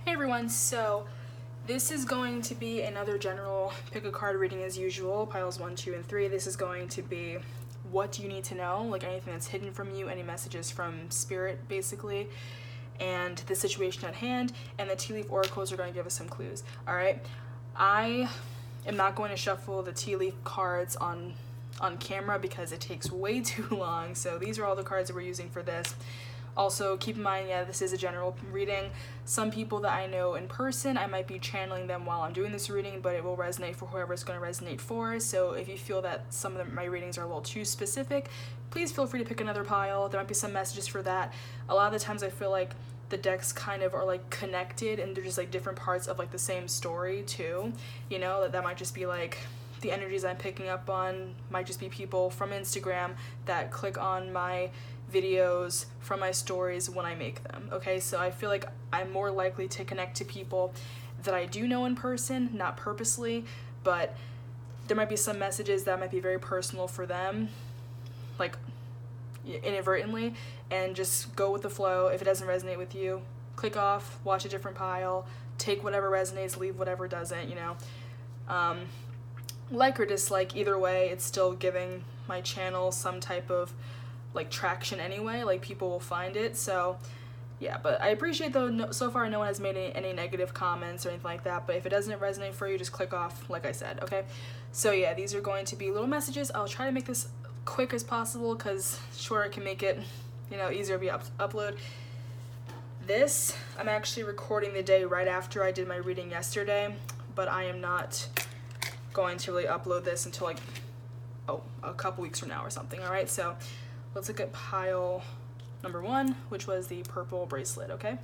Hey everyone, so this is going to be another general pick a card reading as usual, piles 1, 2, and 3. This is going to be what do you need to know, like anything that's hidden from you, any messages from spirit basically, and the situation at hand, and the tea leaf oracles are going to give us some clues. Alright, I am not going to shuffle the tea leaf cards on camera because it takes way too long, so these are all the cards that we're using for this. Also, keep in mind, this is a general reading. Some people that I know in person, I might be channeling them while I'm doing this reading, but it will resonate for whoever it's going to resonate for. So if you feel that some of my readings are a little too specific, please feel free to pick another pile. There might be some messages for that. A lot of the times I feel like the decks kind of are like connected and they're just like different parts of like the same story too. You know, that might just be like the energies I'm picking up on might just be people from Instagram that click on my videos from my stories when I make them. Okay, so I feel like I'm more likely to connect to people that I do know in person, not purposely, but there might be some messages that might be very personal for them, like inadvertently, and just go with the flow. If it doesn't resonate with you, click off, watch a different pile, take whatever resonates, leave whatever doesn't, you know. Like or dislike, either way, it's still giving my channel some type of like traction anyway, like people will find it. So yeah, but I appreciate though so far no one has made any negative comments or anything like that, but if it doesn't resonate for you, just click off like I said. Okay, so yeah, these are going to be little messages. I'll try to make this quick as possible because shorter can make it, you know, easier to be upload. This I'm actually recording the day right after I did my reading yesterday, but I am not going to really upload this until like a couple weeks from now or something. All right, so let's look at pile number 1, which was the purple bracelet. Okay,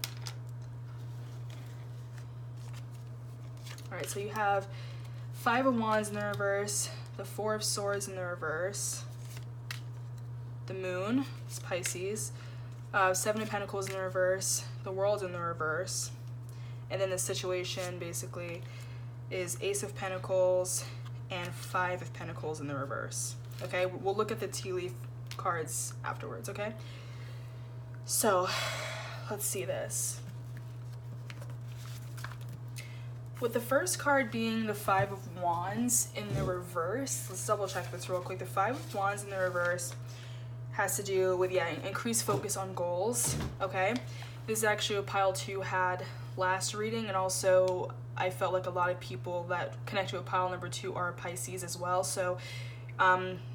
all right, so you have 5 of Wands in the reverse, the 4 of Swords in the reverse, the Moon, it's Pisces, 7 of Pentacles in the reverse, the World in the reverse, and then the situation basically is Ace of Pentacles and 5 of Pentacles in the reverse. Okay, we'll look at the tea leaf cards afterwards. Okay, so let's see this. With the first card being the 5 of Wands in the reverse, let's double check this real quick. The 5 of Wands in the reverse has to do with, increased focus on goals. Okay, this is actually what pile 2 had last reading, and also I felt like a lot of people that connect with pile number 2 are Pisces as well. So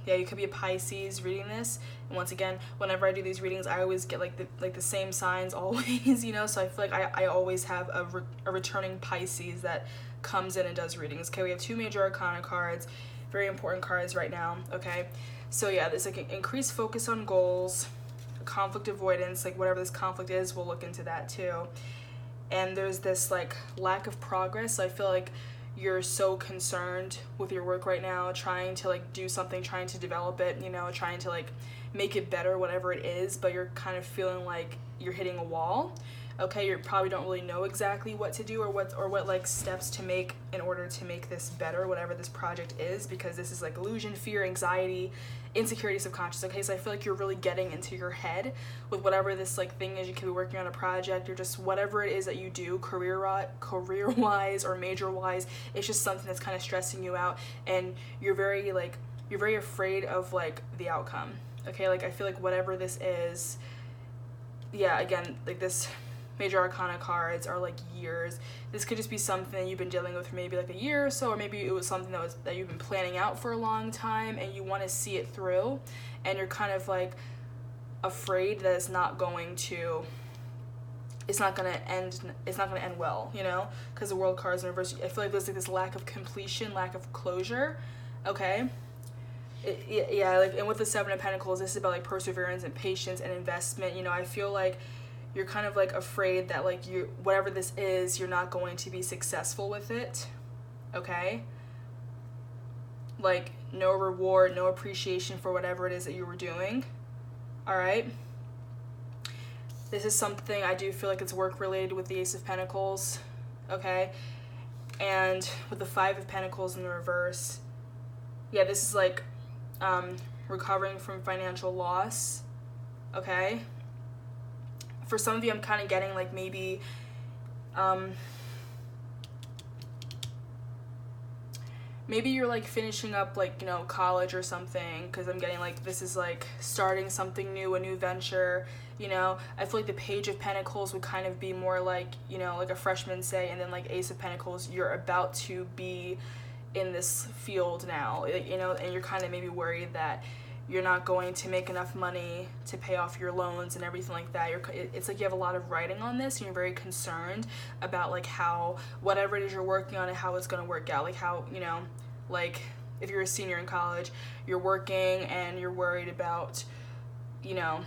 you could be a Pisces reading this, and once again, whenever I do these readings, I always get like the same signs always, you know, so I feel like I always have a returning Pisces that comes in and does readings. Okay, we have 2 major arcana cards, very important cards right now. Okay, so yeah, there's like an increased focus on goals, conflict avoidance, like whatever this conflict is, we'll look into that too. And there's this like lack of progress. So I feel like you're so concerned with your work right now, trying to like do something, trying to develop it, you know, trying to like make it better, whatever it is, but you're kind of feeling like you're hitting a wall. Okay, you probably don't really know exactly what to do or what like steps to make in order to make this better, whatever this project is, because this is like illusion, fear, anxiety, insecurity, subconscious. Okay, so I feel like you're really getting into your head with whatever this like thing is. You could be working on a project or just whatever it is that you do, career-wise or major-wise. It's just something that's kind of stressing you out, and you're very afraid of like the outcome. Okay, like I feel like whatever this is, again, like this major arcana cards are like years. This could just be something you've been dealing with for maybe like a year or so, or maybe it was something that you've been planning out for a long time and you want to see it through, and you're kind of like afraid that it's not going to end well, you know, because the World cards in reverse. I feel like there's like this lack of completion, lack of closure. Okay, like, and with the 7 of Pentacles, this is about like perseverance and patience and investment. You know, I feel like you're kind of like afraid that like whatever this is, you're not going to be successful with it. Okay, like no reward, no appreciation for whatever it is that you were doing. All right, this is something I do feel like it's work related with the Ace of Pentacles. Okay, and with the 5 of Pentacles in the reverse, this is like recovering from financial loss. Okay, for some of you, I'm kind of getting like maybe Maybe you're like finishing up like, you know, college or something, because I'm getting like this is like starting something new, a new venture, you know. I feel like the Page of Pentacles would kind of be more like, you know, like a freshman say, and then like Ace of Pentacles, you're about to be in this field now, you know, and you're kind of maybe worried that you're not going to make enough money to pay off your loans and everything like that. It's like you have a lot of writing on this, and you're very concerned about like how whatever it is you're working on and how it's going to work out. Like how, you know, like if you're a senior in college, you're working and you're worried about, you know,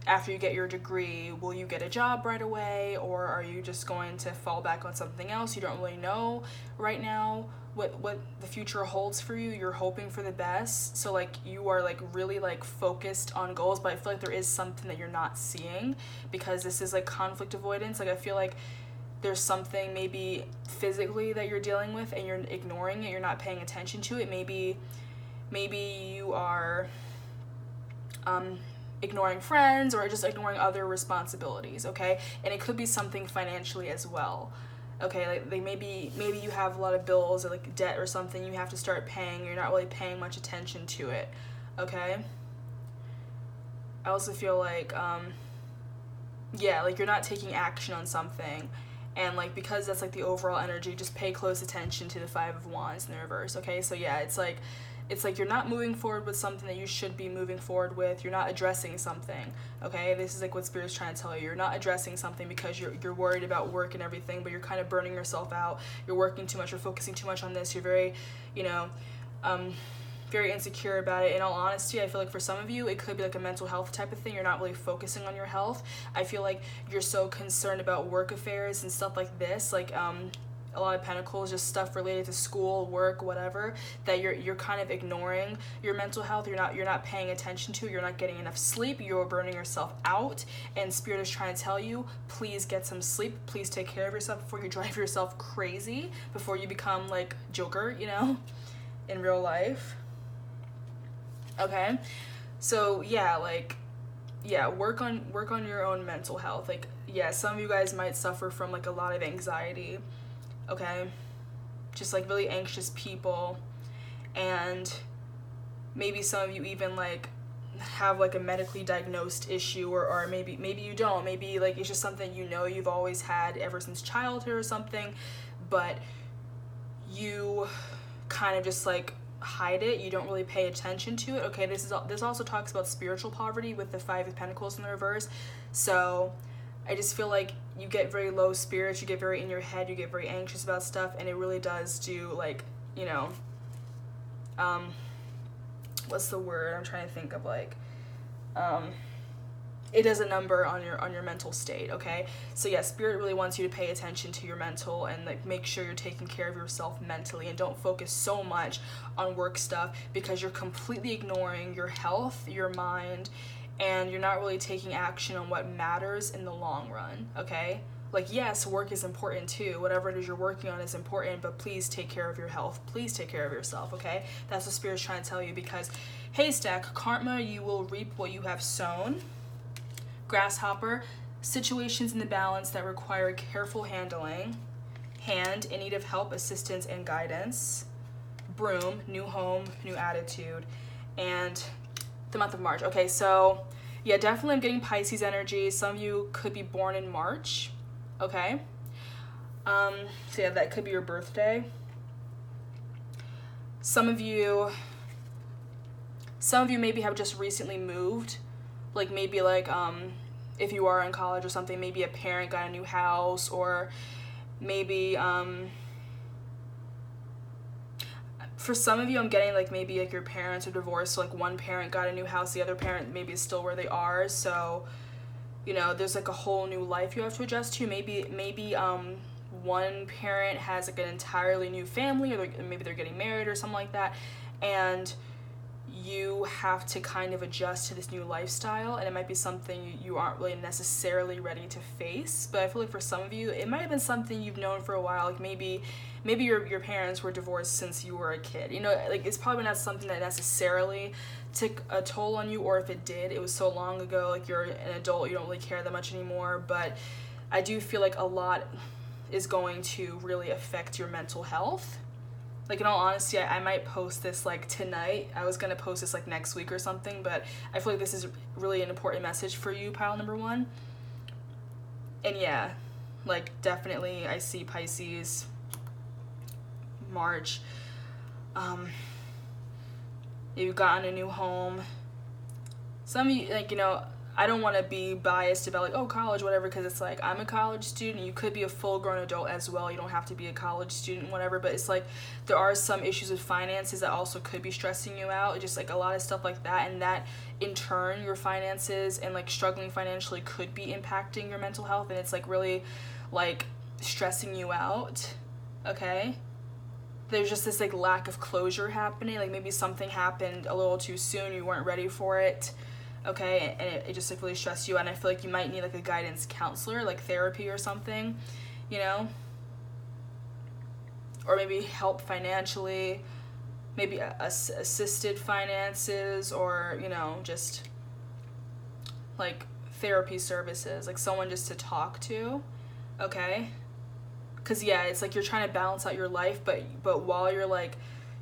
after you get your degree, will you get a job right away, or are you just going to fall back on something else? You don't really know right now what the future holds for you. You're hoping for the best, so like you are like really like focused on goals, but I feel like there is something that you're not seeing, because this is like conflict avoidance. Like I feel like there's something maybe physically that you're dealing with and you're ignoring it, you're not paying attention to it. Maybe you are ignoring friends, or just ignoring other responsibilities, okay? And it could be something financially as well. Okay, like maybe you have a lot of bills or like debt or something you have to start paying. You're not really paying much attention to it, okay? I also feel like, yeah, like you're not taking action on something. And like, because that's like the overall energy, just pay close attention to the Five of Wands in the reverse, okay? So yeah, it's like you're not moving forward with something that you should be moving forward with. You're not addressing something, okay? This is like what Spirit's trying to tell you. You're not addressing something because you're worried about work and everything, but you're kind of burning yourself out. You're working too much. You're focusing too much on this. You're very, you know, very insecure about it. In all honesty, I feel like for some of you, it could be like a mental health type of thing. You're not really focusing on your health. I feel like you're so concerned about work affairs and stuff like this, like, a lot of Pentacles, just stuff related to school, work, whatever, that you're kind of ignoring your mental health. You're not paying attention to. You're not getting enough sleep. You're burning yourself out, and Spirit is trying to tell you, please get some sleep. Please take care of yourself before you drive yourself crazy, before you become like Joker, you know, in real life. Okay, so yeah, like, yeah, work on your own mental health. Like, yeah, some of you guys might suffer from like a lot of anxiety, okay, just like really anxious people, and maybe some of you even like have like a medically diagnosed issue, or maybe you don't, maybe like it's just something you know you've always had ever since childhood or something, but you kind of just like hide it. You don't really pay attention to it, okay? This also talks about spiritual poverty with the Five of Pentacles in the reverse. So I just feel like you get very low spirits, you get very in your head, you get very anxious about stuff, and it really does do like, you know, what's the word I'm trying to think of, like, it does a number on your mental state, okay? So yeah, Spirit really wants you to pay attention to your mental, and like make sure you're taking care of yourself mentally, and don't focus so much on work stuff, because you're completely ignoring your health, your mind, and you're not really taking action on what matters in the long run, okay? Like, yes, work is important too. Whatever it is you're working on is important, but please take care of your health. Please take care of yourself, okay? That's what Spirit's trying to tell you, because haystack, karma, you will reap what you have sown. Grasshopper, situations in the balance that require careful handling. Hand, in need of help, assistance, and guidance. Broom, new home, new attitude. And the month of March. Okay, so yeah, definitely I'm getting Pisces energy. Some of you could be born in March, okay? So yeah, that could be your birthday. Some of you maybe have just recently moved. Like maybe like if you are in college or something, maybe a parent got a new house, or maybe for some of you, I'm getting like maybe like your parents are divorced, so like one parent got a new house, the other parent maybe is still where they are, so you know, there's like a whole new life you have to adjust to. Maybe one parent has like an entirely new family, or maybe they're getting married or something like that, and you have to kind of adjust to this new lifestyle, and it might be something you aren't really necessarily ready to face. But I feel like for some of you, it might have been something you've known for a while. Like maybe your parents were divorced since you were a kid, you know, like it's probably not something that necessarily took a toll on you, or if it did, it was so long ago, like you're an adult, you don't really care that much anymore. But I do feel like a lot is going to really affect your mental health. Like, in all honesty, I might post this like tonight. I was gonna post this like next week or something, but I feel like this is really an important message for you, pile number 1. And yeah, like, definitely I see Pisces, March. You've gotten a new home. Some of you, like, you know, I don't want to be biased about like, oh, college, whatever, because it's like, I'm a college student. You could be a full-grown adult as well. You don't have to be a college student, whatever, but it's like there are some issues with finances that also could be stressing you out, just like a lot of stuff like that, and that in turn your finances and like struggling financially could be impacting your mental health, and it's like really like stressing you out. Okay, there's just this like lack of closure happening. Like, maybe something happened a little too soon, you weren't ready for it. Okay, and it just like really stressed you out, and I feel like you might need like a guidance counselor, like therapy or something, you know, or maybe help financially, maybe assisted finances, or, you know, just like therapy services, like someone just to talk to. Okay, because yeah, it's like you're trying to balance out your life, but while you're like,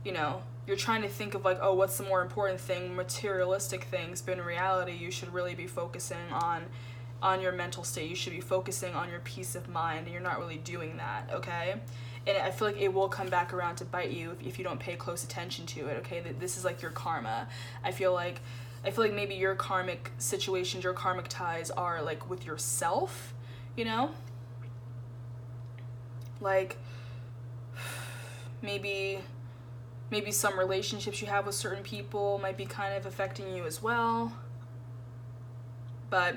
you know, you're trying to think of like, oh, what's the more important thing, materialistic things, but in reality you should really be focusing on your mental state. You should be focusing on your peace of mind, and you're not really doing that. Okay, and I feel like it will come back around to bite you if you don't pay close attention to it. Okay, this is like your karma. I feel like maybe your karmic situations, your karmic ties are like with yourself, you know, like maybe some relationships you have with certain people might be kind of affecting you as well. But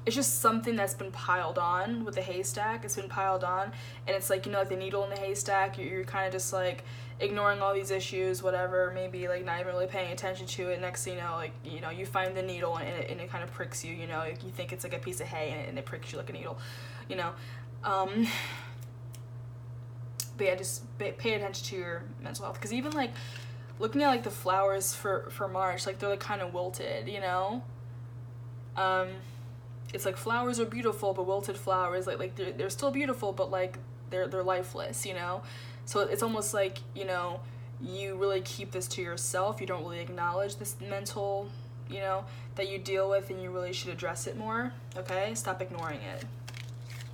it's just something that's been piled on with the haystack. It's been piled on, and it's like, you know, like the needle in the haystack. You're kind of just like ignoring all these issues, whatever, maybe like not even really paying attention to it. Next thing you know, like, you know, you find the needle, and it kind of pricks you, you know, like you think it's like a piece of hay, and it pricks you like a needle, you know. But yeah, just pay attention to your mental health, because even like looking at like the flowers for March, like they're like kind of wilted, you know. It's like flowers are beautiful, but wilted flowers, like they're still beautiful, but like they're lifeless, you know. So it's almost like, you know, you really keep this to yourself. You don't really acknowledge this mental, you know, that you deal with, and you really should address it more. Okay, stop ignoring it.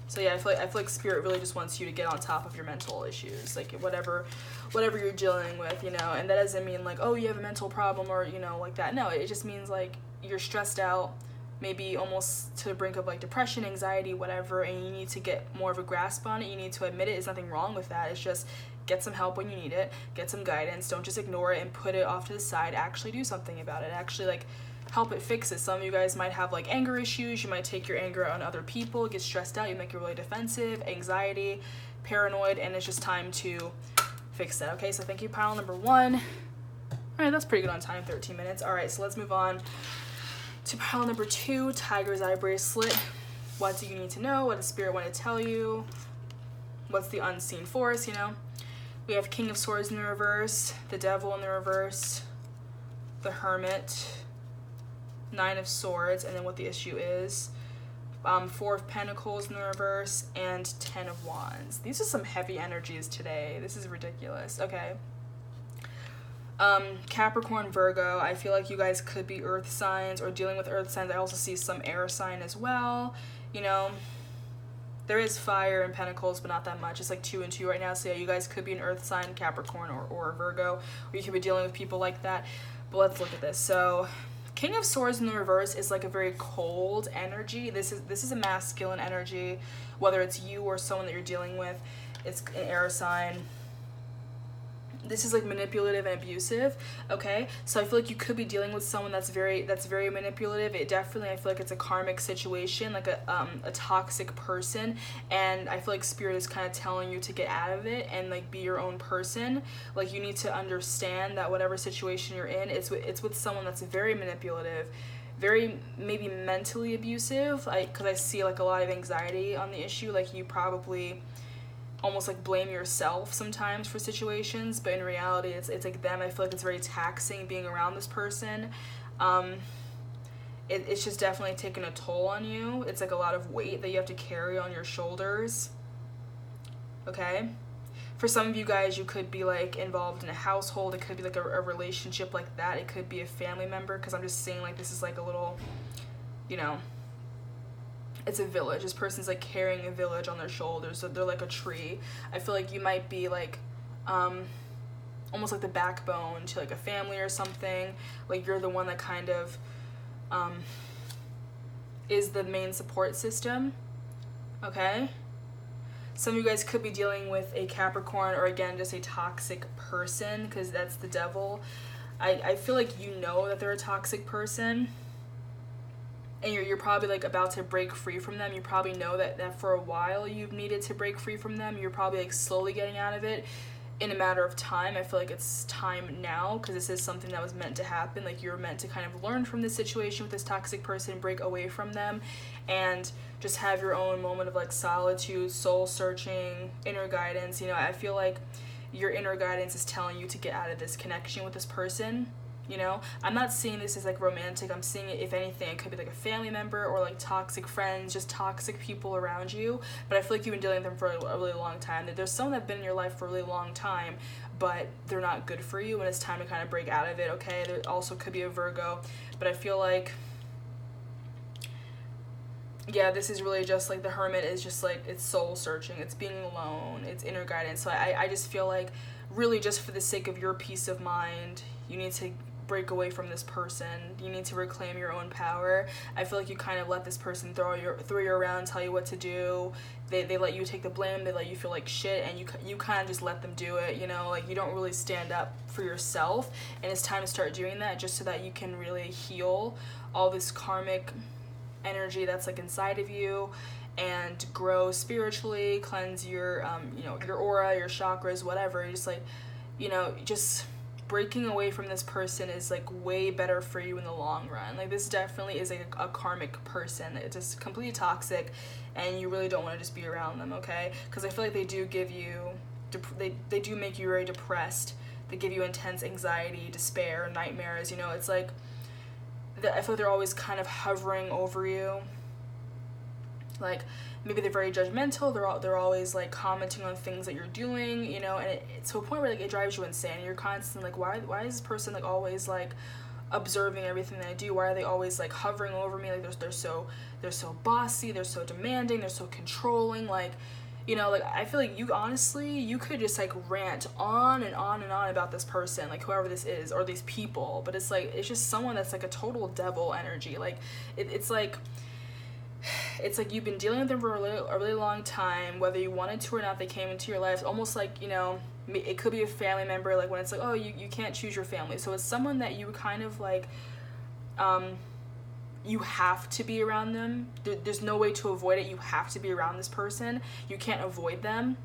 So yeah, I feel like spirit really just wants you to get on top of your mental issues, like whatever you're dealing with, you know. And that doesn't mean like, oh, you have a mental problem, or, you know, like that. No, it just means like you're stressed out, maybe almost to the brink of like depression, anxiety, whatever, and you need to get more of a grasp on it. You need to admit it. There's nothing wrong with that. It's just get some help when you need it, get some guidance. Don't just ignore it and put it off to the side. Actually do something about it. Actually, like, help it fix it. Some of you guys might have like anger issues. You might take your anger out on other people, get stressed out, you make it really defensive, anxiety, paranoid, and it's just time to fix that. Okay, so thank you, pile number 1. All right, that's pretty good on time, 13 minutes. All right, so let's move on to pile number 2, tiger's eye bracelet. What do you need to know? What does spirit want to tell you? What's the unseen force, you know? We have King of Swords in the reverse, the Devil in the reverse, the Hermit, 9 of Swords, and then what the issue is. 4 of Pentacles in the reverse, and 10 of Wands. These are some heavy energies today. This is ridiculous. Okay. Capricorn, Virgo, I feel like you guys could be earth signs or dealing with earth signs. I also see some air sign as well. You know, there is fire in Pentacles, but not that much. It's like 2 and 2 right now. So yeah, you guys could be an earth sign, Capricorn or Virgo, or you could be dealing with people like that. But let's look at this. So King of Swords in the reverse is like a very cold energy. This is a masculine energy, whether it's you or someone that you're dealing with. It's an air sign. This is like manipulative and abusive. Okay, so I feel like you could be dealing with someone that's very manipulative. It definitely, I feel like it's a karmic situation, like a toxic person, and I feel like spirit is kind of telling you to get out of it and like be your own person. Like, you need to understand that whatever situation you're in, it's with someone that's very manipulative, very maybe mentally abusive. Because I see like a lot of anxiety on the issue. Like, you probably almost like blame yourself sometimes for situations, but in reality it's like them. I feel like it's very taxing being around this person. It's just definitely taking a toll on you. It's like a lot of weight that you have to carry on your shoulders. okay? For some of you guys, you could be like involved in a household. It could be like a relationship like that. It could be a family member, because I'm just seeing like this is like a little, you know, it's a village. This person's like carrying a village on their shoulders, so they're like a tree. I feel like you might be like almost like the backbone to like a family or something. Like you're the one that kind of is the main support system, okay? Some of you guys could be dealing with a Capricorn, or again, just a toxic person, because that's the devil. I feel like you know that they're a toxic person, and you're probably like about to break free from them. You probably know that for a while you've needed to break free from them. You're probably like slowly getting out of it in a matter of time. I feel like it's time now, because this is something that was meant to happen. Like you're meant to kind of learn from this situation with this toxic person, break away from them, and just have your own moment of like solitude, soul searching, inner guidance. You know, I feel like your inner guidance is telling you to get out of this connection with this person. You know, I'm not seeing this as like romantic. I'm seeing it, if anything, it could be like a family member or like toxic friends, just toxic people around you. But I feel like you've been dealing with them for a really long time. There's someone that's been in your life for a really long time, but they're not good for you, and it's time to kind of break out of it, okay? There also could be a Virgo, but I feel like, yeah, this is really just like the Hermit is just like, it's soul searching, it's being alone, it's inner guidance. So I just feel like really just for the sake of your peace of mind, you need to break away from this person. You need to reclaim your own power. I feel like you kind of let this person throw you around, tell you what to do. They let you take the blame, they let you feel like shit, and you kind of just let them do it, you know? Like you don't really stand up for yourself, and it's time to start doing that, just so that you can really heal all this karmic energy that's like inside of you, and grow spiritually, cleanse your you know, your aura, your chakras, whatever. You just like, you know, just breaking away from this person is like way better for you in the long run. Like this definitely is like a karmic person. It's just completely toxic, and you really don't want to just be around them, okay? Because I feel like they do give you, they do make you very depressed. They give you intense anxiety, despair, nightmares. You know, it's like I feel like they're always kind of hovering over you. Like maybe they're very judgmental. They're always like commenting on things that you're doing, you know, and it's to a point where like it drives you insane. You're constantly like, why is this person like always like observing everything that I do? Why are they always like hovering over me? Like they're so bossy, they're so demanding, they're so controlling. Like, you know, like I feel like you could just like rant on and on and on about this person, like whoever this is, or these people, but it's like it's just someone that's like a total devil energy. Like it's like you've been dealing with them for a really long time, whether you wanted to or not. They came into your life almost like, you know, it could be a family member, like when it's like, oh, you can't choose your family. So it's someone that you kind of like, you have to be around them. There's no way to avoid it. You have to be around this person. You can't avoid them.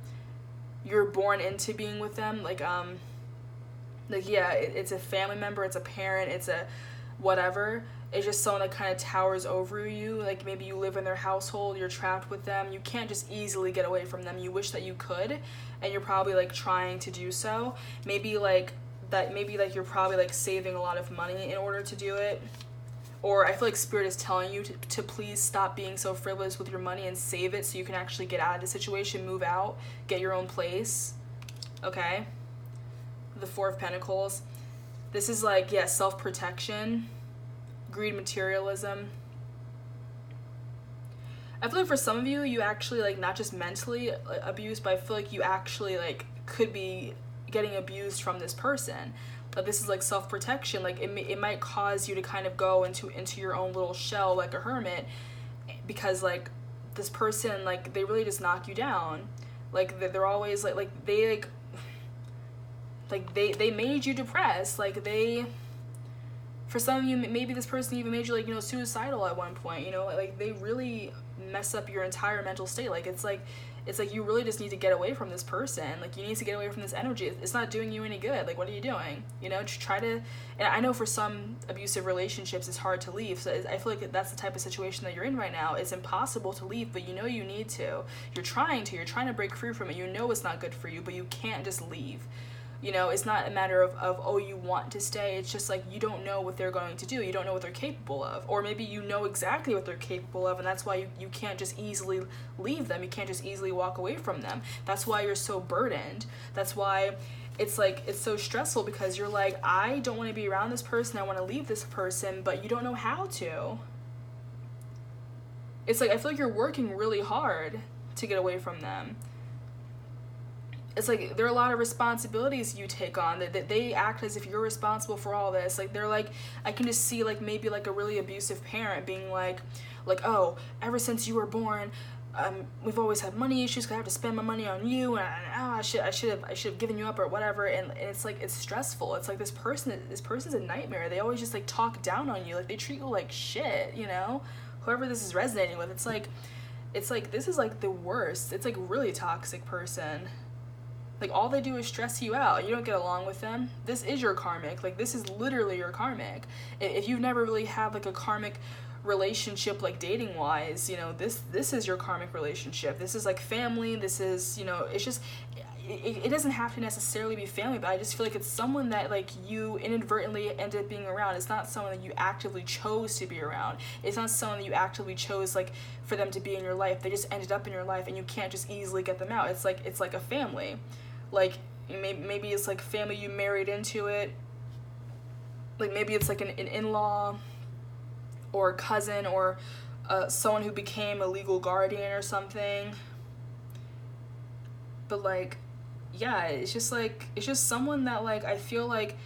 You're born into being with them. Like yeah, it's a family member, it's a parent, it's a whatever. It's just someone that kind of towers over you. Like maybe you live in their household, you're trapped with them. You can't just easily get away from them. You wish that you could, and you're probably like trying to do so. Maybe like you're probably like saving a lot of money in order to do it. Or I feel like Spirit is telling you to please stop being so frivolous with your money and save it so you can actually get out of the situation, move out, get your own place. Okay? The Four of Pentacles. This is like, yeah, self-protection, greed, materialism. I feel like for some of you, you actually like not just mentally abused, but I feel like you actually like could be getting abused from this person. But this is like self-protection. Like it might cause you to kind of go into your own little shell like a hermit, because like this person, like they really just knock you down. Like they're always like they made you depressed. Like for some of you, maybe this person even made you like, you know, suicidal at one point, you know, like they really mess up your entire mental state. Like it's like you really just need to get away from this person. Like you need to get away from this energy. It's not doing you any good. Like what are you doing? You know, just try to, and I know for some abusive relationships it's hard to leave. So I feel like that's the type of situation that you're in right now. It's impossible to leave, but you know you need to. You're trying to break free from it. You know it's not good for you, but you can't just leave. You know, it's not a matter of oh, you want to stay. It's just like you don't know what they're going to do. You don't know what they're capable of. Or maybe you know exactly what they're capable of, and that's why you can't just easily leave them. You can't just easily walk away from them. That's why you're so burdened. That's why it's like, it's so stressful, because you're like, I don't want to be around this person. I want to leave this person, but you don't know how to. It's like, I feel like you're working really hard to get away from them. It's like there are a lot of responsibilities you take on that they act as if you're responsible for all this. Like they're like, I can just see like maybe like a really abusive parent being like, oh, ever since you were born, we've always had money issues because I have to spend my money on you, and I should have given you up or whatever. And it's like, it's stressful. It's like this person's a nightmare. They always just like talk down on you. Like they treat you like shit, you know? Whoever this is resonating with, it's like this is like the worst. It's like really toxic person. Like all they do is stress you out. You don't get along with them. This is your karmic. Like this is literally your karmic. If you've never really had like a karmic relationship, like dating wise, you know, this is your karmic relationship. This is like family. This is, you know, it's just, it doesn't have to necessarily be family, but I just feel like it's someone that like you inadvertently ended up being around. It's not someone that you actively chose to be around. It's not someone that you actively chose like for them to be in your life. They just ended up in your life and you can't just easily get them out. It's like a family. Like maybe it's like family you married into it. Like maybe it's like an in-law or a cousin or someone who became a legal guardian or something. But like, yeah, it's just someone that like I feel like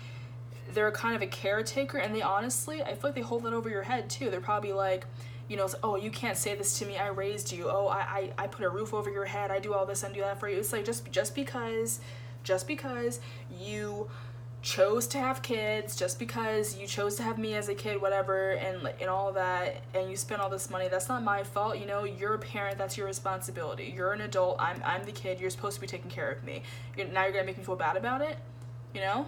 they're kind of a caretaker, and they honestly, I feel like they hold that over your head too. They're probably like, you know, oh, you can't say this to me, I raised you. Oh, I put a roof over your head, I do all this and do that for you. It's like just because you chose to have kids, just because you chose to have me as a kid, whatever, and all that, and you spent all this money, that's not my fault. You know, you're a parent, that's your responsibility. You're an adult, I'm the kid, you're supposed to be taking care of me. Now you're gonna make me feel bad about it, you know?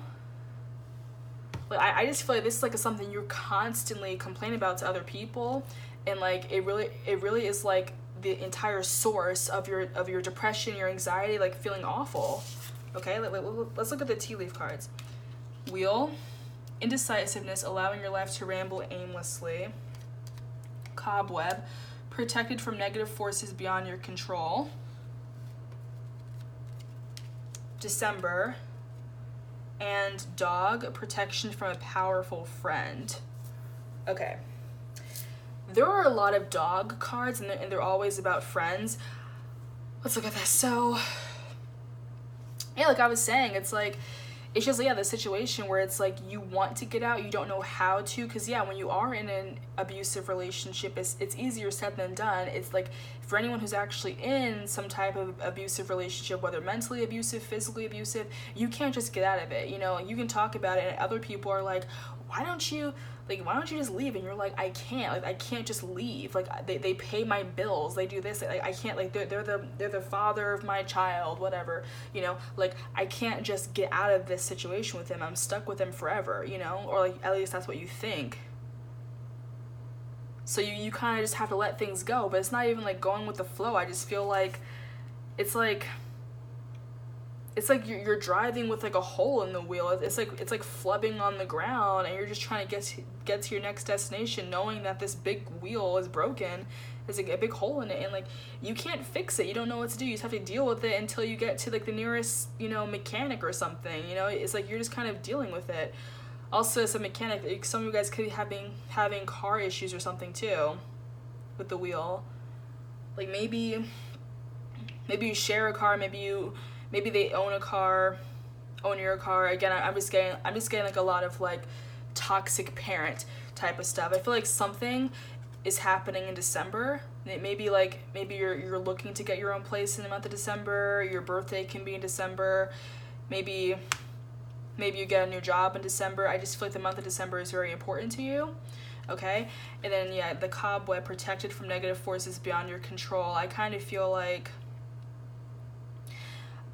Like I just feel like this is like something you're constantly complaining about to other people, and like it really is like the entire source of your depression, your anxiety, like feeling awful. Okay, let's look at the tea leaf cards. Wheel, indecisiveness, allowing your life to ramble aimlessly. Cobweb, protected from negative forces beyond your control. December, and dog, protection from a powerful friend. Okay. There are a lot of dog cards, and they're always about friends. Let's look at this. So, yeah, like I was saying, it's just, yeah, the situation where it's like you want to get out, you don't know how to, because, yeah, when you are in an abusive relationship, it's easier said than done. It's like, for anyone who's actually in some type of abusive relationship, whether mentally abusive, physically abusive, you can't just get out of it. You know, you can talk about it, and other people are like, why don't you just leave? And you're like, I can't just leave. Like they pay my bills, they do this, I can't, like they're the father of my child, whatever, you know, like I can't just get out of this situation with him. I'm stuck with him forever, you know, or like at least that's what you think. So you kind of just have to let things go, but it's not even like going with the flow. I just feel like it's like you're driving with like a hole in the wheel. It's like flubbing on the ground, and you're just trying to get to your next destination, knowing that this big wheel is broken. There's like a big hole in it, and like you can't fix it. You don't know what to do. You just have to deal with it until you get to like the nearest, you know, mechanic or something. You know, it's like you're just kind of dealing with it. Also, as a mechanic, some of you guys could be having car issues or something too with the wheel. Like maybe you share a car, maybe they own your car. Again, I'm just getting like a lot of like toxic parent type of stuff. I feel like something is happening in December. Maybe you're looking to get your own place in the month of December. Your birthday can be in December. Maybe you get a new job in December. I just feel like the month of December is very important to you. Okay? And then, yeah, the cobweb, protected from negative forces beyond your control. I kind of feel like,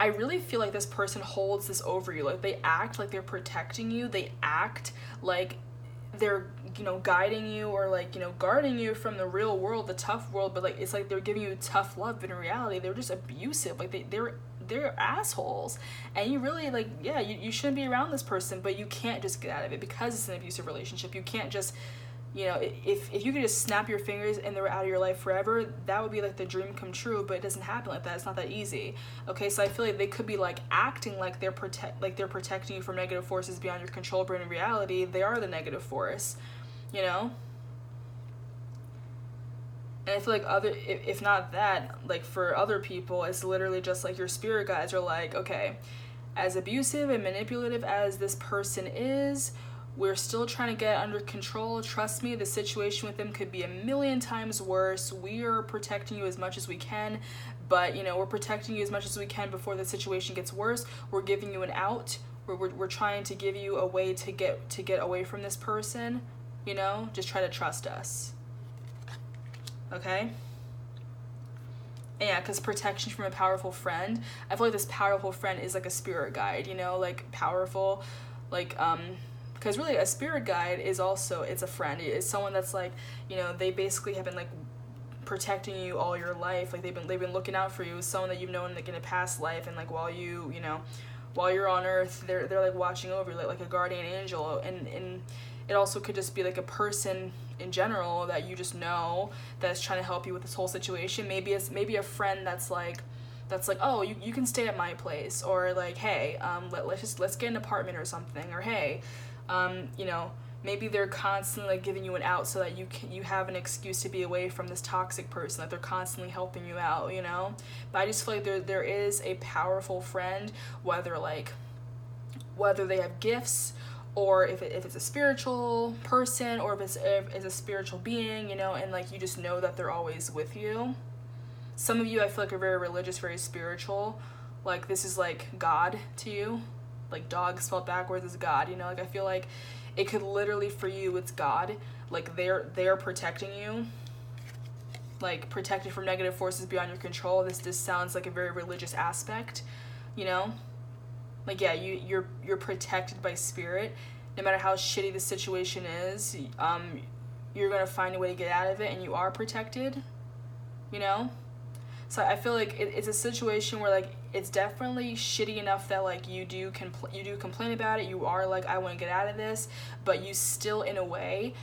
I really feel like this person holds this over you. Like they act like they're protecting you. They act like they're you know, guiding you or like, you know, guarding you from the real world, the tough world, but like it's like they're giving you tough love, but in reality they're just abusive. Like they're assholes, and you really like, yeah, you shouldn't be around this person, but you can't just get out of it because it's an abusive relationship. You can't just, you know, if you could just snap your fingers and they're out of your life forever, that would be like the dream come true, but it doesn't happen like that. It's not that easy. Okay, so I feel like they could be like acting like they're protecting you from negative forces beyond your control, but in reality they are the negative force, you know. And I feel like if not that, like for other people, it's literally just like your spirit guides are like, okay, as abusive and manipulative as this person is, we're still trying to get under control. Trust me, the situation with them could be a million times worse. We are protecting you as much as we can, but you know, we're protecting you as much as we can before the situation gets worse. We're giving you an out. We're trying to give you a way to get away from this person, you know? Just try to trust us. Okay? Yeah, because protection from a powerful friend, I feel like this powerful friend is like a spirit guide, you know, like powerful, like because really a spirit guide is also, it's a friend. It's someone that's like, you know, they basically have been like protecting you all your life. Like they've been looking out for you. Someone that you've known like in a past life, and like while you know, while you're on earth, they're like watching over you, like a guardian angel. And it also could just be like a person in general that you just know that's trying to help you with this whole situation. Maybe it's a friend that's like, oh, you can stay at my place, or like, hey, let's get an apartment or something, or hey, you know, maybe they're constantly like giving you an out so that you have an excuse to be away from this toxic person, that they're constantly helping you out, you know. But I just feel like there is a powerful friend, whether they have gifts, or if it's a spiritual person, or if it's a spiritual being, you know, and like you just know that they're always with you. Some of you, I feel like, are very religious, very spiritual. Like this is like God to you. Like dog spelled backwards is God, you know. Like I feel like it could literally, for you, it's God. Like they're protecting you, like protected from negative forces beyond your control. This sounds like a very religious aspect, you know. Like yeah, you're protected by spirit. No matter how shitty the situation is, you're gonna find a way to get out of it, and you are protected, you know. So I feel like it's a situation where like it's definitely shitty enough that like you do complain about it. You are like, I want to get out of this, but you still in a way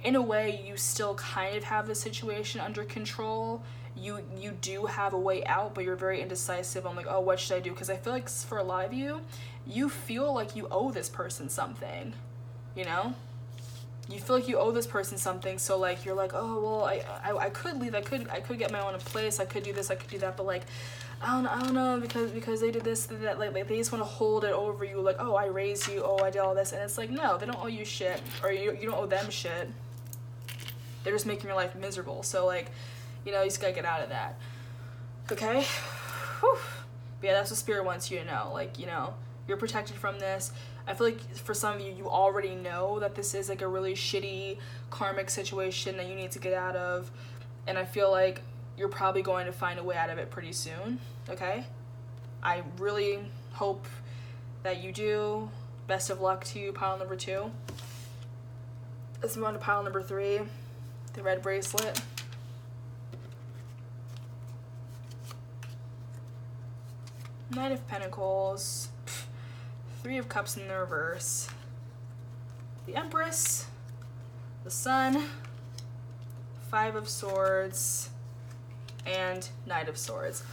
you still kind of have the situation under control. You do have a way out, but you're very indecisive on like, oh, what should I do? Because I feel like for a lot of you, you feel like you owe this person something, you know. You feel like you owe this person something, so like you're like, oh well, I could leave, I could get my own place, I could do this, I could do that, but like I don't know, because they did this, that, like they just want to hold it over you, like, oh, I raised you, oh, I did all this, and it's like, no, they don't owe you shit, or you don't owe them shit. They're just making your life miserable. So like, you know, you just gotta get out of that. Okay? Whew. But yeah, that's what spirit wants you to know. Like, you know, you're protected from this. I feel like for some of you, you already know that this is like a really shitty karmic situation that you need to get out of. And I feel like you're probably going to find a way out of it pretty soon. Okay? I really hope that you do. Best of luck to you, pile number 2. Let's move on to pile number 3, the red bracelet. Knight of Pentacles, 3 of Cups in the reverse, the Empress, the Sun, 5 of Swords, and Knight of Swords.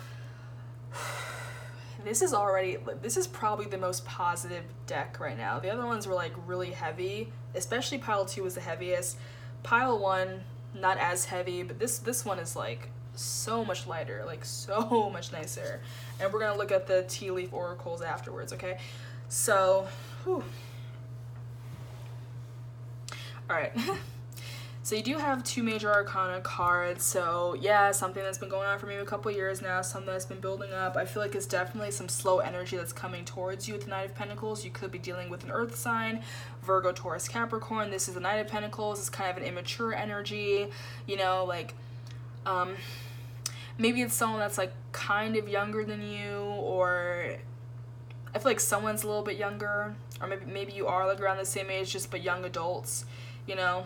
This is probably the most positive deck right now. The other ones were like really heavy, especially pile 2 was the heaviest. Pile 1, not as heavy, but this one is like so much lighter, like so much nicer. And we're gonna look at the tea leaf oracles afterwards, okay? So, whew. All right. So you do have 2 major arcana cards. So yeah, something that's been going on for maybe a couple years now, something that's been building up. I feel like it's definitely some slow energy that's coming towards you with the Knight of Pentacles. You could be dealing with an earth sign, Virgo, Taurus, Capricorn. This is the Knight of Pentacles. It's kind of an immature energy, you know, like, maybe it's someone that's like kind of younger than you, or I feel like someone's a little bit younger, or maybe you are like around the same age, just but young adults, you know.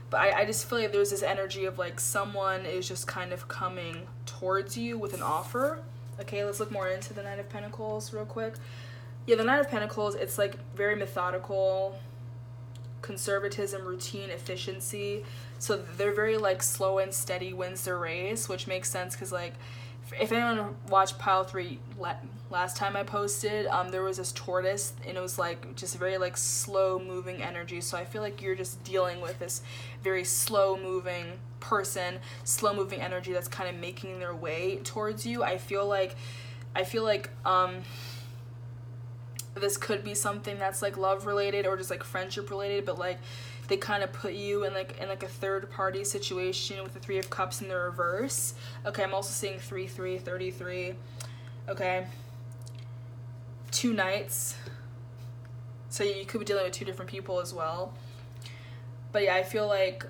But I just feel like there's this energy of like someone is just kind of coming towards you with an offer. Okay, let's look more into the Knight of Pentacles real quick. Yeah, the Knight of Pentacles, it's like very methodical, conservatism, routine, efficiency. So they're very like slow and steady wins their race, which makes sense because like if anyone watched pile 3 last time I posted, there was this tortoise and it was like just very like slow moving energy. So I feel like you're just dealing with this very slow moving person, slow moving energy that's kind of making their way towards you. I feel like this could be something that's like love related or just like friendship related, but like they kind of put you in like a third party situation with the 3 of Cups in the reverse. Okay, I'm also seeing 3-3, 33. Okay, 2 Knights. So you could be dealing with 2 different people as well. But yeah, I feel like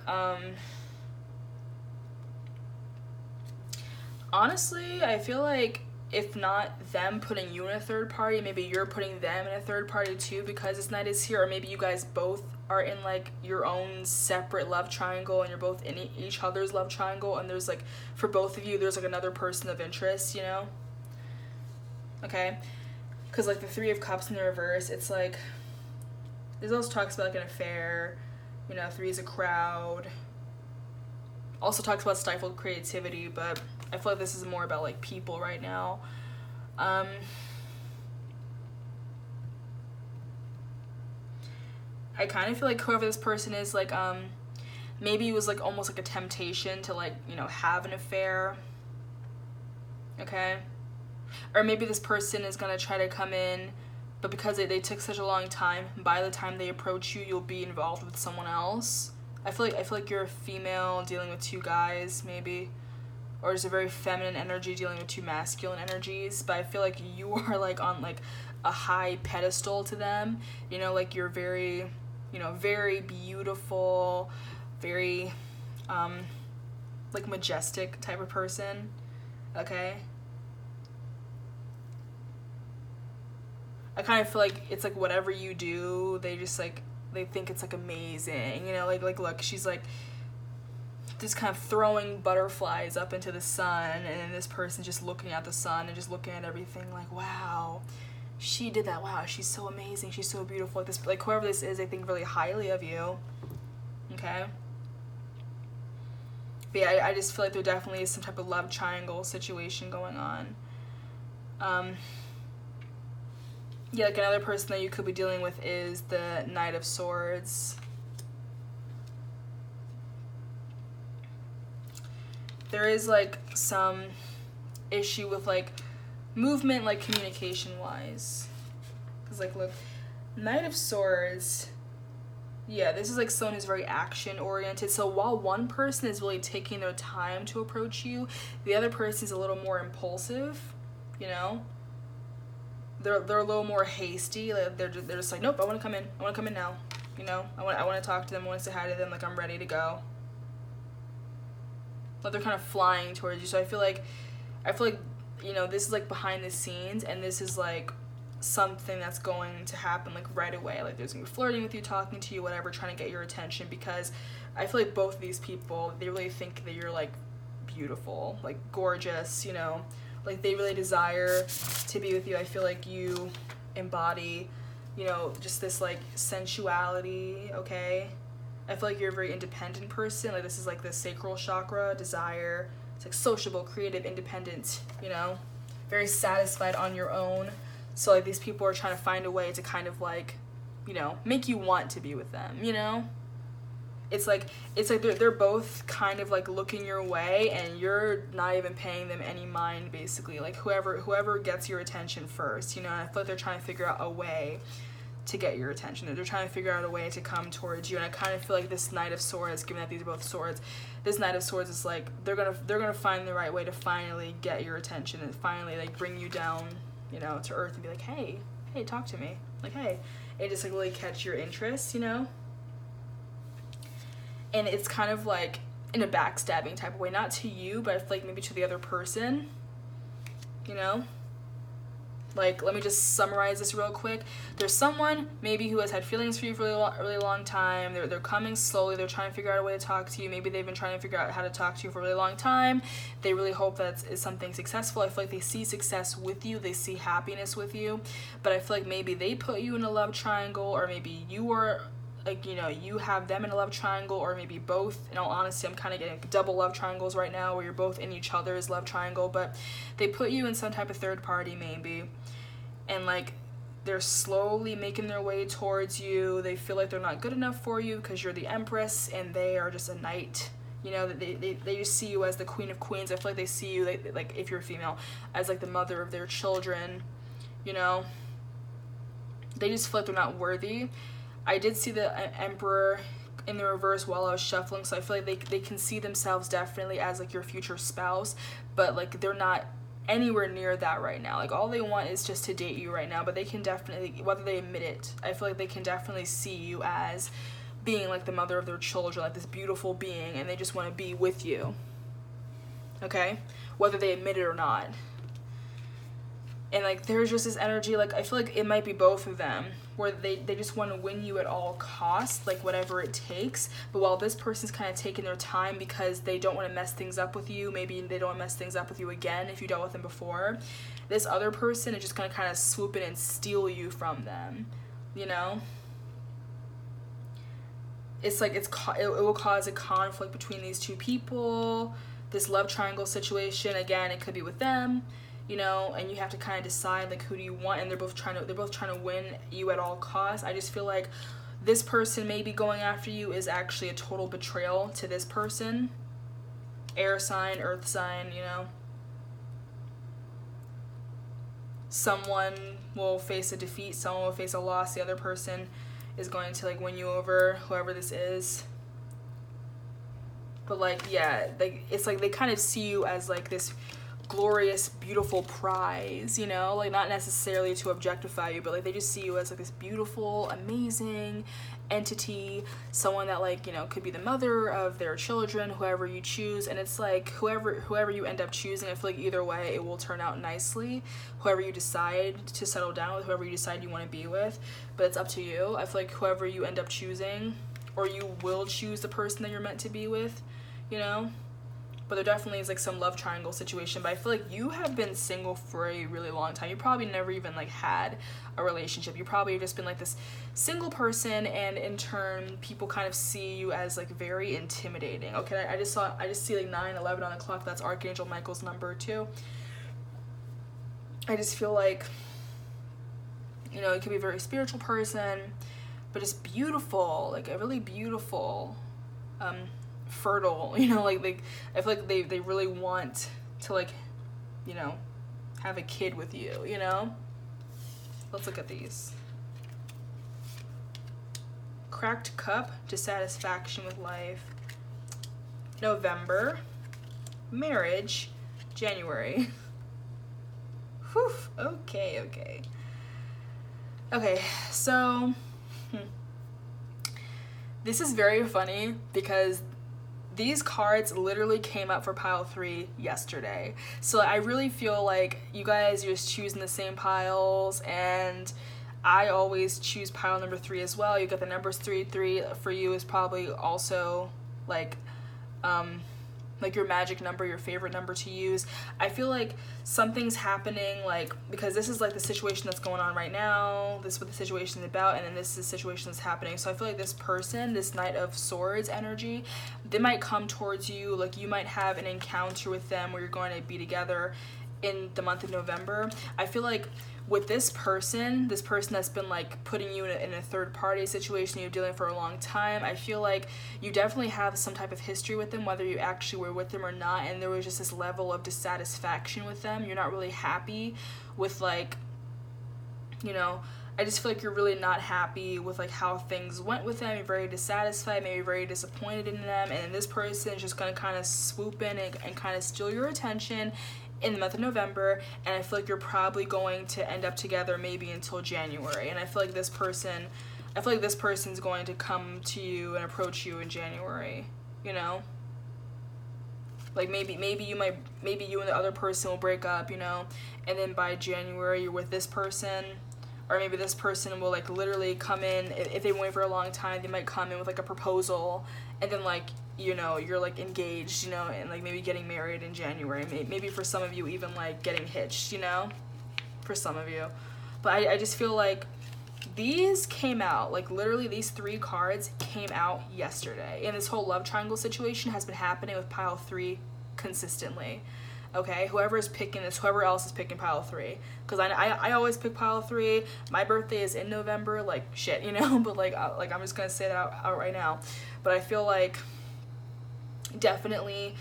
honestly, I feel like if not them putting you in a third party, maybe you're putting them in a third party too, because this Knight is here, or maybe you guys both are in like your own separate love triangle and you're both in each other's love triangle, and there's like for both of you there's like another person of interest, you know? Okay, because like the 3 of Cups in the reverse, it's like this also talks about like an affair, you know. 3 is a crowd, also talks about stifled creativity, but I feel like this is more about like people right now. I kind of feel like whoever this person is, like maybe it was like almost like a temptation to like, you know, have an affair. Okay, or maybe this person is gonna try to come in, but because they took such a long time, by the time they approach you, you'll be involved with someone else. I feel like you're a female dealing with 2 guys, maybe, or is a very feminine energy dealing with 2 masculine energies. But I feel like you are like on like a high pedestal to them, you know, like you're very, you know, very beautiful, very like majestic type of person. Okay, I kind of feel like it's like whatever you do, they just like, they think it's like amazing, you know, like look, she's like just kind of throwing butterflies up into the sun, and then this person just looking at the sun and just looking at everything like, wow, she did that, wow, she's so amazing, she's so beautiful. Like this, like whoever this is, they think really highly of you. Okay, but yeah, I just feel like there definitely is some type of love triangle situation going on. Yeah, like another person that you could be dealing with is the Knight of Swords. There is like some issue with like movement, like communication wise. Because like look, Knight of Swords, yeah, this is like someone who's very action oriented. So while one person is really taking their time to approach you, the other person is a little more impulsive, you know? They're a little more hasty. Like they're just like, nope, I want to come in. I want to come in now. You know, I want to talk to them. I want to say hi to them. Like I'm ready to go. But they're kind of flying towards you. So I feel like, you know, this is like behind the scenes, and this is like something that's going to happen like right away. Like there's gonna be flirting with you, talking to you, whatever, trying to get your attention, because I feel like both of these people, they really think that you're like beautiful, like gorgeous, you know. Like they really desire to be with you. I feel like you embody, you know, just this like sensuality, okay? I feel like you're a very independent person. Like this is like the sacral chakra, desire. It's like sociable, creative, independent, you know? Very satisfied on your own. So like these people are trying to find a way to kind of like, you know, make you want to be with them, you know? It's like they're both kind of like looking your way, and you're not even paying them any mind, basically. Like whoever gets your attention first, you know. And I feel like they're trying to figure out a way to get your attention. They're trying to figure out a way to come towards you. And I kind of feel like this Knight of Swords, given that these are both swords, this Knight of Swords is like they're gonna find the right way to finally get your attention and finally like bring you down, you know, to earth and be like, hey, talk to me. Like, hey, and just like really catch your interest, you know. And it's kind of like in a backstabbing type of way, not to you, but I feel like maybe to the other person, you know? Like, let me just summarize this real quick. There's someone maybe who has had feelings for you for a really long time. They're coming slowly. They're trying to figure out a way to talk to you. Maybe they've been trying to figure out how to talk to you for a really long time. They really hope that it's something successful. I feel like they see success with you. They see happiness with you. But I feel like maybe they put you in a love triangle, or maybe you are, like, you know, you have them in a love triangle, or maybe both. In all honesty, I'm kind of getting double love triangles right now, where you're both in each other's love triangle, but they put you in some type of third party maybe, and like they're slowly making their way towards you. They feel like they're not good enough for you because you're the Empress and they are just a knight. You know, they just see you as the Queen of Queens. I feel like they see you, like if you're a female, as like the mother of their children, you know. They just feel like they're not worthy. I did see the Emperor in the reverse while I was shuffling, so I feel like they can see themselves definitely as like your future spouse, but like they're not anywhere near that right now. Like all they want is just to date you right now, but they can definitely, whether they admit it, I feel like they can definitely see you as being like the mother of their children, like this beautiful being, and they just want to be with you. Okay? Whether they admit it or not. And like there's just this energy, like I feel like it might be both of them, where they just want to win you at all costs, like whatever it takes. But while this person's kind of taking their time because they don't want to mess things up with you, maybe they don't want to mess things up with you again if you dealt with them before, this other person is just going to kind of swoop in and steal you from them, you know? It's like it will cause a conflict between these two people, this love triangle situation. Again, it could be with them, you know, and you have to kind of decide like who do you want, and they're both trying to win you at all costs. I just feel like this person maybe going after you is actually a total betrayal to this person. Air sign, earth sign, you know. Someone will face a defeat, someone will face a loss, the other person is going to like win you over, whoever this is. But like, yeah, like it's like they kind of see you as like this glorious, beautiful prize, you know, like not necessarily to objectify you, but like they just see you as like this beautiful, amazing entity, someone that like, you know, could be the mother of their children, whoever you choose. And it's like whoever you end up choosing, I feel like either way it will turn out nicely, whoever you decide to settle down with, whoever you decide you want to be with. But it's up to you. I feel like whoever you end up choosing, or you will choose the person that you're meant to be with, you know. But there definitely is like some love triangle situation. But I feel like you have been single for a really long time. You probably never even like had a relationship. You probably have just been like this single person, and in turn people kind of see you as like very intimidating. Okay, I just see like 9/11 on the clock. That's Archangel Michael's number too. I just feel like, you know, it could be a very spiritual person, but just beautiful, like a really beautiful, fertile, you know, like I feel like they really want to like, you know, have a kid with you, you know. Let's look at these. Cracked cup, dissatisfaction with life. November, marriage, January. Whew, okay, so this is very funny because these cards literally came up for pile 3 yesterday. So I really feel like you guys are just choosing the same piles, and I always choose pile number 3 as well. You got the numbers 3 for you is probably also like your magic number, your favorite number to use. I feel like something's happening, like, because this is like the situation that's going on right now, this is what the situation is about, and then this is the situation that's happening. So I feel like this person, this Knight of Swords energy, they might come towards you, like you might have an encounter with them where you're going to be together in the month of November. I feel like with this person that's been like putting you in a third party situation you're dealing for a long time, I feel like you definitely have some type of history with them, whether you actually were with them or not, and there was just this level of dissatisfaction with them. You're not really happy with, like, you know, I just feel like you're really not happy with like how things went with them. You're very dissatisfied, maybe very disappointed in them, and this person is just going to kind of swoop in and kind of steal your attention in the month of November, and I feel like you're probably going to end up together maybe until January. And I feel like this person's going to come to you and approach you in January, you know? Like maybe you and the other person will break up, you know, and then by January you're with this person, or maybe this person will like literally come in, if they've been waiting for a long time, they might come in with like a proposal, and then like, you know, you're like engaged, you know, and like maybe getting married in January, maybe for some of you even like getting hitched, you know, for some of you. But I just feel like these came out, like literally these 3 cards came out yesterday, and this whole love triangle situation has been happening with pile 3 consistently. Okay, whoever is picking this, whoever else is picking pile 3, because I always pick pile 3. My birthday is in November, like shit, you know, but like I'm just gonna say that out right now. But I feel like definitely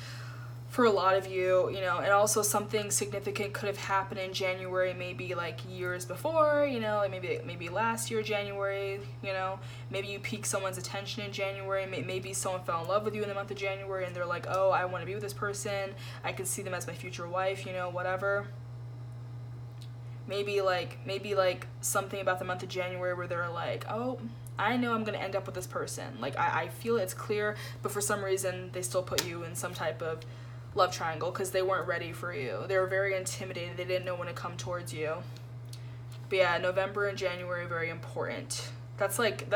for a lot of you, you know, and also something significant could have happened in January, maybe like years before, you know, like maybe last year January, you know, maybe you piqued someone's attention in January, maybe someone fell in love with you in the month of January, and they're like, oh, I want to be with this person, I can see them as my future wife, you know, whatever. Maybe like something about the month of January where they're like, oh, I know I'm gonna end up with this person, like I feel it's clear, but for some reason they still put you in some type of love triangle because they weren't ready for you. They were very intimidated. They didn't know when to come towards you. But yeah, November and January are very important. That's like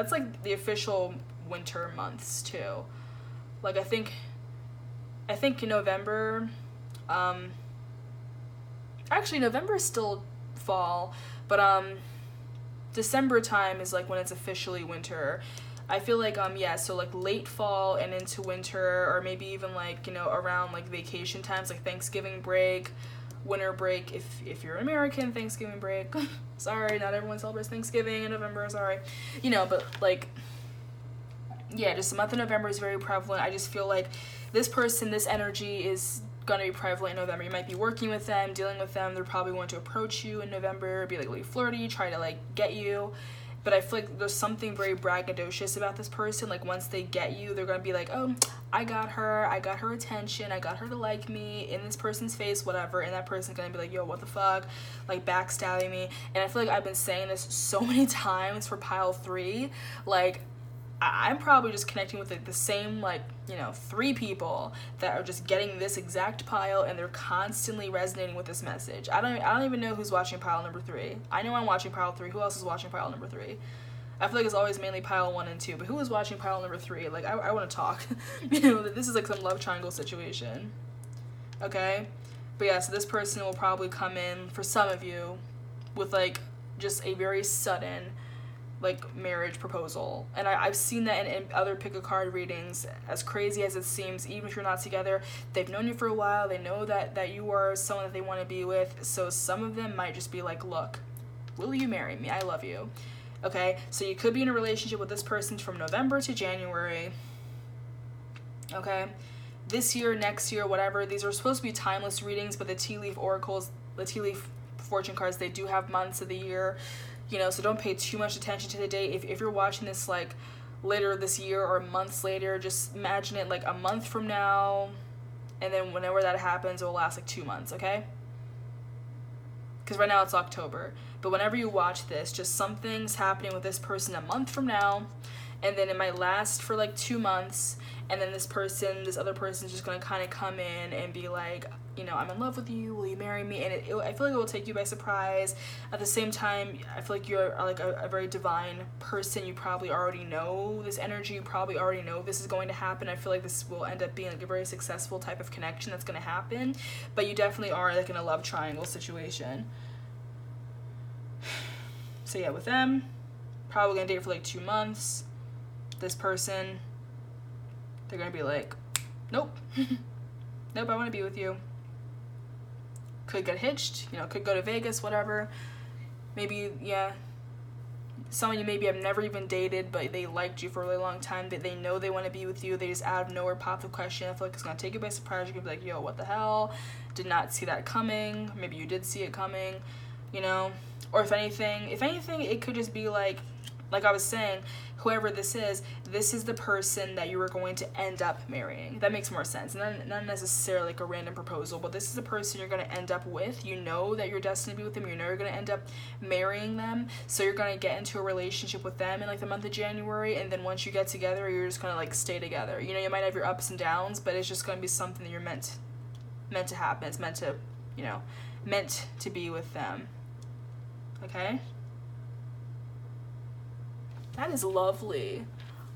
the official winter months too. Like I think in November, actually November is still fall, but December time is like when it's officially winter. I feel like yeah, so like late fall and into winter, or maybe even like, you know, around like vacation times, like Thanksgiving break, winter break, if you're American, Thanksgiving break. Sorry, not everyone celebrates Thanksgiving in November, sorry. You know, but like, yeah, just the month of November is very prevalent. I just feel like this person, this energy is gonna be prevalent in November. You might be working with them, dealing with them, they're probably going to approach you in November, be like really flirty, try to like get you. But I feel like there's something very braggadocious about this person. Like once they get you, they're gonna be like, oh, I got her attention, I got her to like me, in this person's face, whatever, and that person's gonna be like, yo, what the fuck, like backstabbing me. And I feel like I've been saying this so many times for pile 3, like I'm probably just connecting with like the same, like, you know, 3 people that are just getting this exact pile, and they're constantly resonating with this message. I don't even know who's watching pile number 3. I know I'm watching pile 3. Who else is watching pile number 3? I feel like it's always mainly pile 1 and 2, but who is watching pile number 3? Like I want to talk. You know, this is like some love triangle situation. Okay? But yeah, so this person will probably come in for some of you with like just a very sudden like marriage proposal. And I've seen that in other pick a card readings. As crazy as it seems, even if you're not together, they've known you for a while, they know that you are someone that they want to be with, so some of them might just be like, look, will you marry me? I love you. Okay, so you could be in a relationship with this person from November to January. Okay, this year, next year, whatever. These are supposed to be timeless readings, but the tea leaf oracles, the tea leaf fortune cards, they do have months of the year. You know, so don't pay too much attention to the date. If you're watching this like later this year or months later, just imagine it like a month from now, and then whenever that happens, it will last like 2 months, okay? Because right now it's October. But whenever you watch this, just something's happening with this person a month from now, and then it might last for like 2 months, and then this other person is just going to kind of come in and be like, you know, I'm in love with you, will you marry me? And I feel like it will take you by surprise. At the same time, I feel like you're like a very divine person. You probably already know this energy. You probably already know this is going to happen. I feel like this will end up being like a very successful type of connection that's going to happen. But you definitely are like in a love triangle situation. So yeah, with them, probably going to date for like 2 months. This person, they're going to be like, nope. Nope, I want to be with you. Could get hitched, you know, could go to Vegas, whatever. Maybe, yeah, someone you maybe have never even dated, but they liked you for a really long time, that they know they want to be with you, they just out of nowhere pop the question. I feel like it's going to take you by surprise. You're going to be like, yo, what the hell? Did not see that coming. Maybe you did see it coming, you know? Or if anything, it could just be like I was saying, whoever this is the person that you are going to end up marrying. That makes more sense. Not necessarily like a random proposal, but this is the person you're going to end up with. You know that you're destined to be with them. You know you're going to end up marrying them. So you're going to get into a relationship with them in like the month of January, and then once you get together, you're just going to like stay together. You know, you might have your ups and downs, but it's just going to be something that you're meant meant to happen. It's meant to, you know, meant to be with them. Okay? That is lovely.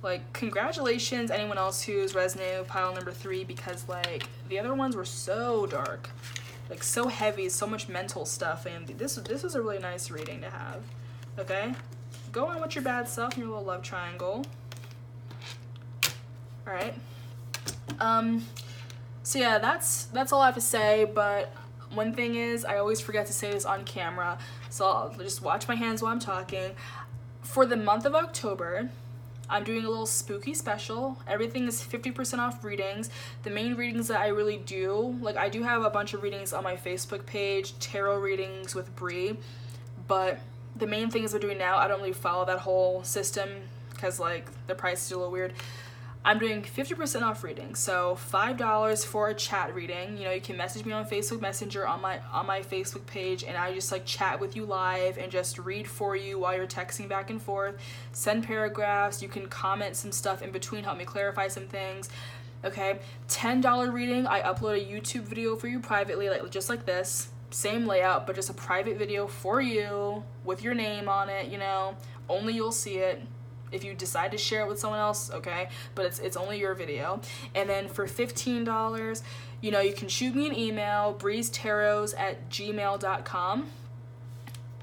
Like, congratulations anyone else who's resonating with pile number 3, because like the other ones were so dark, like so heavy, so much mental stuff, and this was a really nice reading to have. Okay? Go on with your bad stuff and your little love triangle. Alright. So yeah, that's all I have to say, but one thing is, I always forget to say this on camera, so I'll just watch my hands while I'm talking. For the month of October, I'm doing a little spooky special. Everything is 50% off readings. The main readings that I really do, like I do have a bunch of readings on my Facebook page, tarot readings with Brie, but the main things we're doing now, I don't really follow that whole system because like the price is a little weird. I'm doing 50% off readings, so $5 for a chat reading. You know, you can message me on Facebook Messenger on my Facebook page, and I just like chat with you live and just read for you while you're texting back and forth. Send paragraphs. You can comment some stuff in between, help me clarify some things. Okay, $10 reading. I upload a YouTube video for you privately, like just like this, same layout, but just a private video for you with your name on it. You know, only you'll see it. If you decide to share it with someone else, okay, but it's only your video. And then for $15, you know, you can shoot me an email, briestarots@gmail.com,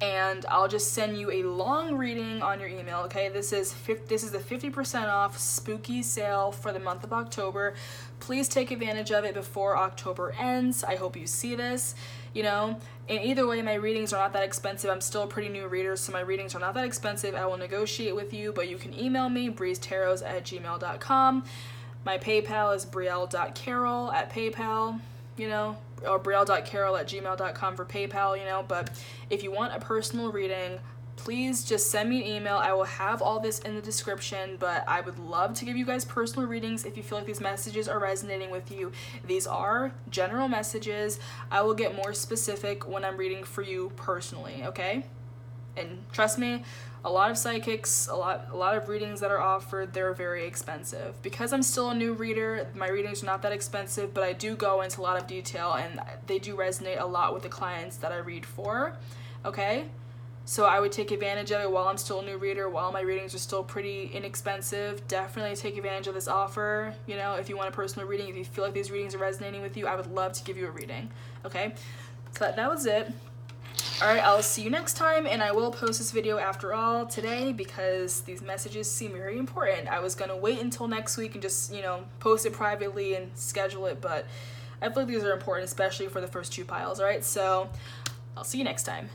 and I'll just send you a long reading on your email, okay? This is the 50% off spooky sale for the month of October. Please take advantage of it before October ends. I hope you see this, you know. And either way, my readings are not that expensive. I'm still a pretty new reader, so my readings are not that expensive. I will negotiate with you, but you can email me, briestarots@gmail.com. My PayPal is brielle.carroll@PayPal, you know, or brielle.carroll@gmail.com for PayPal, you know. But if you want a personal reading, please just send me an email. I will have all this in the description, but I would love to give you guys personal readings if you feel like these messages are resonating with you. These are general messages. I will get more specific when I'm reading for you personally, okay? And trust me, a lot of psychics, a lot of readings that are offered, they're very expensive. Because I'm still a new reader, my readings are not that expensive, but I do go into a lot of detail, and they do resonate a lot with the clients that I read for, okay? So I would take advantage of it while I'm still a new reader, while my readings are still pretty inexpensive. Definitely take advantage of this offer. You know, if you want a personal reading, if you feel like these readings are resonating with you, I would love to give you a reading, okay? So that was it. Alright, I'll see you next time, and I will post this video after all today because these messages seem very important. I was going to wait until next week and just, you know, post it privately and schedule it, but I feel like these are important, especially for the first 2 piles, alright? So I'll see you next time.